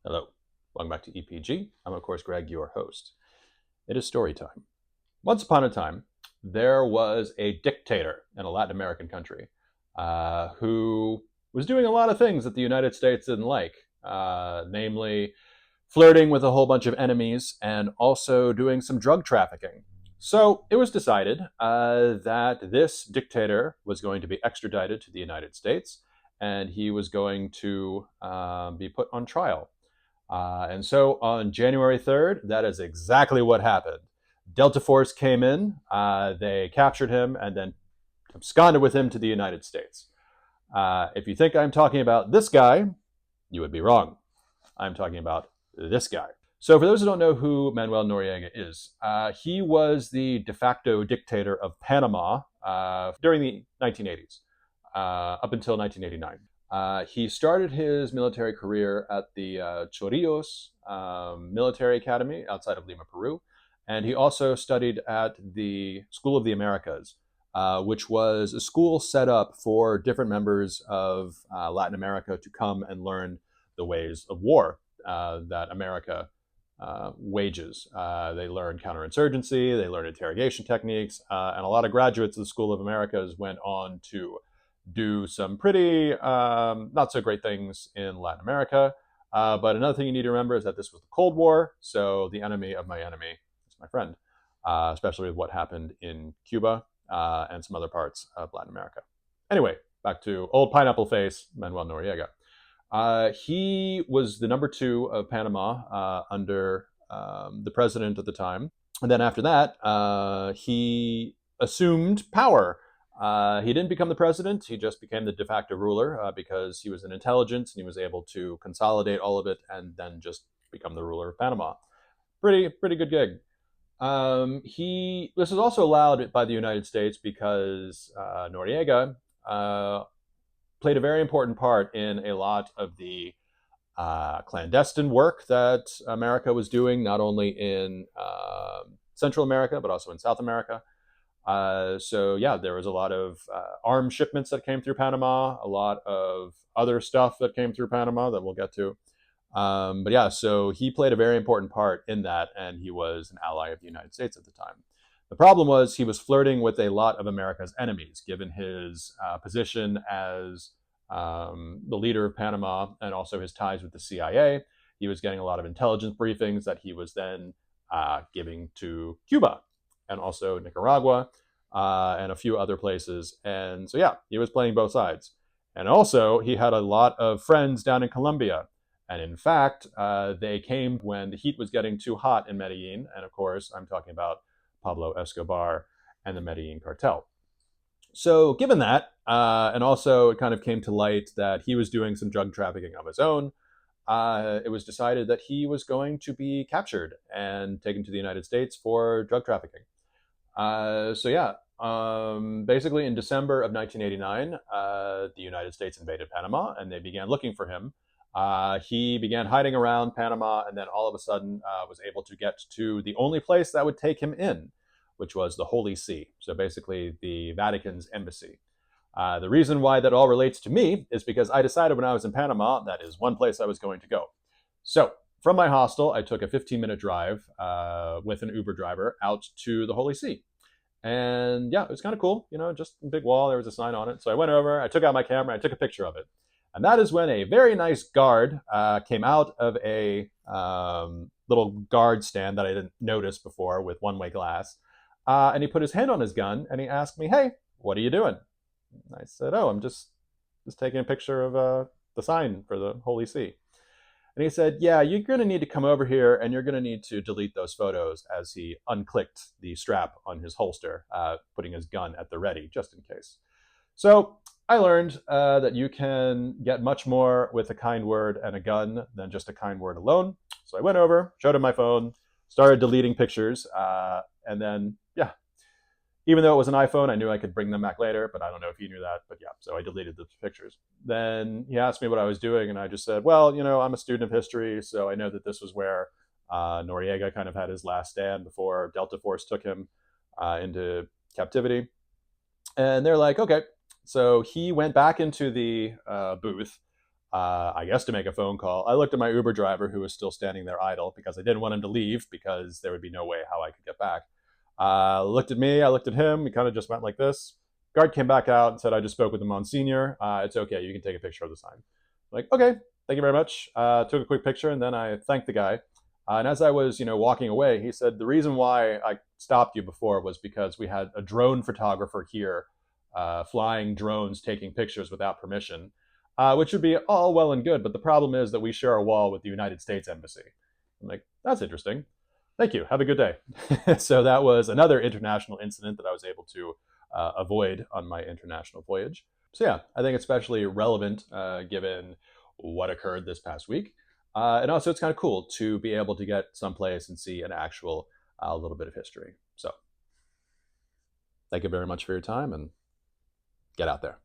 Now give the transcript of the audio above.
Hello, welcome back to EPG. I'm, of course, Greg, your host. It is story time. Once upon a time, there was a dictator in a Latin American country who was doing a lot of things that the United States didn't like, namely flirting with a whole bunch of enemies and also doing some drug trafficking. So it was decided that this dictator was going to be extradited to the United States and he was going to be put on trial. And so on January 3rd, that is exactly what happened. Delta Force came in, they captured him, and then absconded with him to the United States. If you think I'm talking about this guy, you would be wrong. I'm talking about this guy. So, for those who don't know who Manuel Noriega is, he was the de facto dictator of Panama during the 1980s, up until 1989. He started his military career at the Chorrillos Military Academy outside of Lima, Peru. And he also studied at the School of the Americas, which was a school set up for different members of Latin America to come and learn the ways of war that America wages. They learned counterinsurgency, they learned interrogation techniques, and a lot of graduates of the School of Americas went on to do some pretty not so great things in Latin America. But another thing you need to remember is that this was the Cold War, so the enemy of my enemy is my friend, especially with what happened in Cuba and some other parts of Latin America. Anyway, back to old pineapple face, Manuel Noriega. He was the number two of Panama under the president at the time. And then after that, he assumed power. He didn't become the president. He just became the de facto ruler because he was in intelligence and he was able to consolidate all of it and then just become the ruler of Panama. Pretty good gig. This was also allowed by the United States because Noriega played a very important part in a lot of the clandestine work that America was doing, not only in Central America, but also in South America. So yeah, there was a lot of arms shipments that came through Panama, a lot of other stuff that came through Panama that we'll get to. But yeah, so he played a very important part in that, and he was an ally of the United States at the time. The problem was he was flirting with a lot of America's enemies, given his position as the leader of Panama and also his ties with the CIA. He was getting a lot of intelligence briefings that he was then giving to Cuba and also Nicaragua and a few other places. And so, yeah, he was playing both sides. And also, he had a lot of friends down in Colombia. And in fact, they came when the heat was getting too hot in Medellin. And of course, I'm talking about Pablo Escobar and the Medellin cartel. So, given that, and also it kind of came to light that he was doing some drug trafficking of his own, it was decided that he was going to be captured and taken to the United States for drug trafficking. So yeah, basically in December of 1989, the United States invaded Panama and they began looking for him. He began hiding around Panama and then all of a sudden was able to get to the only place that would take him in, which was the Holy See. So basically the Vatican's embassy. The reason why that all relates to me is because I decided when I was in Panama that is one place I was going to go. So from my hostel, I took a 15-minute drive with an Uber driver out to the Holy See. And yeah, it was kind of cool, just a big wall. There was a sign on it. So I went over, I took out my camera, I took a picture of it. And that is when a very nice guard came out of a little guard stand that I didn't notice before with one-way glass. And he put his hand on his gun and he asked me, "Hey, what are you doing?" And I said, "Oh, I'm just taking a picture of the sign for the Holy See." And he said, "Yeah, you're going to need to come over here and you're going to need to delete those photos," as he unclicked the strap on his holster, putting his gun at the ready just in case. So I learned that you can get much more with a kind word and a gun than just a kind word alone. So I went over, showed him my phone, started deleting pictures, and then, yeah, even though it was an iPhone, I knew I could bring them back later, but I don't know if he knew that. But yeah, so I deleted the pictures. Then he asked me what I was doing, and I just said, "Well, I'm a student of history, so I know that this was where Noriega kind of had his last stand before Delta Force took him into captivity." And they're like, "Okay." So he went back into the booth I guess to make a phone call. I looked at my Uber driver who was still standing there idle because I didn't want him to leave because there would be no way how I could get back. Looked at me, I looked at him. We kind of just went like this. Guard came back out and said, I just spoke with the Monsignor. It's okay. You can take a picture of the sign. I'm like, okay, thank you very much. Took a quick picture and then I thanked the guy. And as I was, walking away, he said, the reason why I stopped you before was because we had a drone photographer here flying drones, taking pictures without permission, which would be all well and good. But the problem is that we share a wall with the United States Embassy. I'm like, that's interesting. Thank you. Have a good day. So that was another international incident that I was able to avoid on my international voyage. So yeah, I think especially relevant given what occurred this past week. And also, it's kind of cool to be able to get someplace and see an actual little bit of history. So thank you very much for your time and get out there.